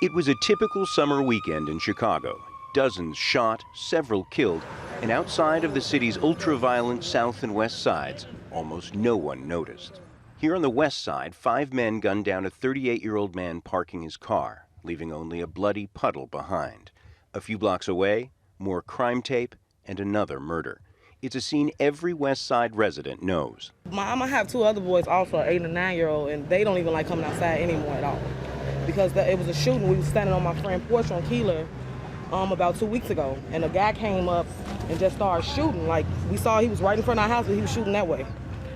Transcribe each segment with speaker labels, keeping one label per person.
Speaker 1: It was a typical summer weekend in Chicago. Dozens shot, several killed, and outside of the city's ultra-violent south and west sides, almost no one noticed. Here on the west side, 5 men gunned down a 38-year-old man parking his car, leaving only a bloody puddle behind. A few blocks away, more crime tape and another murder. It's a scene every West Side resident knows.
Speaker 2: I'm gonna have 2 other boys, also an 8 and a 9-year-old, and they don't even like coming outside anymore at all. Because it was a shooting. We were standing on my friend's porch on Keeler about 2 weeks ago, and a guy came up and just started shooting. Like, we saw he was right in front of our house, but he was shooting that way.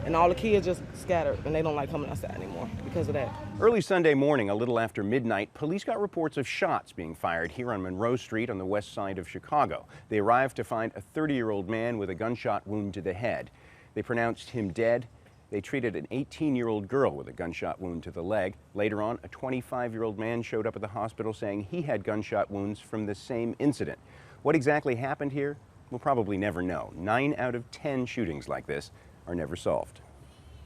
Speaker 2: And all the kids just scattered, and they don't like coming outside anymore because of that.
Speaker 1: Early Sunday morning, a little after midnight, police got reports of shots being fired here on Monroe Street on the west side of Chicago. They arrived to find a 30-year-old man with a gunshot wound to the head. They pronounced him dead. They treated an 18-year-old girl with a gunshot wound to the leg. Later on, a 25-year-old man showed up at the hospital saying he had gunshot wounds from the same incident. What exactly happened here? We'll probably never know. 9 out of 10 shootings like this are never solved.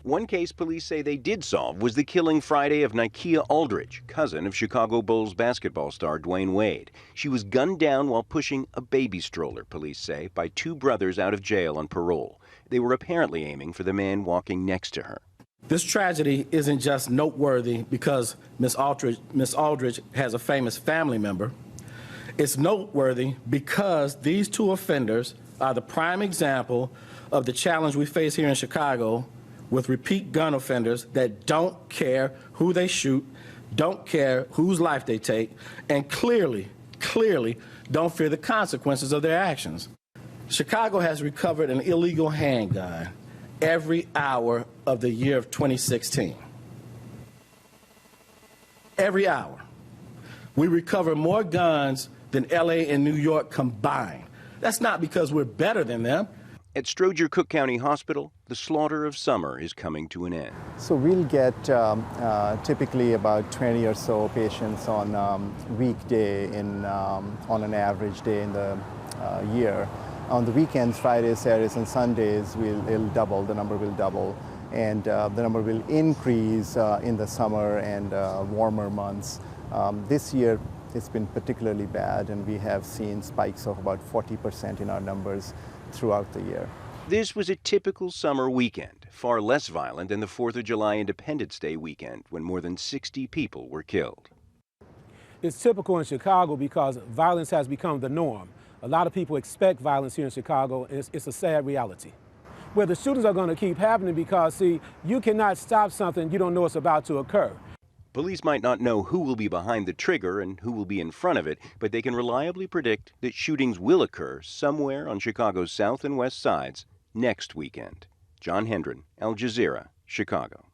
Speaker 1: One case police say they did solve was the killing Friday of Nikia Aldridge, cousin of Chicago Bulls basketball star Dwyane Wade. She was gunned down while pushing a baby stroller, police say, by 2 brothers out of jail on parole. They were apparently aiming for the man walking next to her.
Speaker 3: This tragedy isn't just noteworthy because Miss Aldridge has a famous family member. It's noteworthy because these 2 offenders are the prime example of the challenge we face here in Chicago with repeat gun offenders that don't care who they shoot, don't care whose life they take, and clearly don't fear the consequences of their actions. Chicago has recovered an illegal handgun every hour of the year of 2016. Every hour. We recover more guns than LA and New York combined. That's not because we're better than them.
Speaker 1: At Stroger-Cook County Hospital, the slaughter of summer is coming to an end.
Speaker 4: So we'll get typically about 20 or so patients on weekday on an average day in the year. On the weekends, Fridays, Saturdays, and Sundays, it'll double, the number will double. And the number will increase in the summer and warmer months. This year, it's been particularly bad, and we have seen spikes of about 40% in our numbers throughout the year.
Speaker 1: This was a typical summer weekend, far less violent than the 4th of July Independence Day weekend, when more than 60 people were killed.
Speaker 5: It's typical in Chicago because violence has become the norm. A lot of people expect violence here in Chicago, and it's a sad reality. Well, the shootings are going to keep happening because, see, you cannot stop something you don't know it's about to occur.
Speaker 1: Police might not know who will be behind the trigger and who will be in front of it, but they can reliably predict that shootings will occur somewhere on Chicago's south and west sides next weekend. John Hendren, Al Jazeera, Chicago.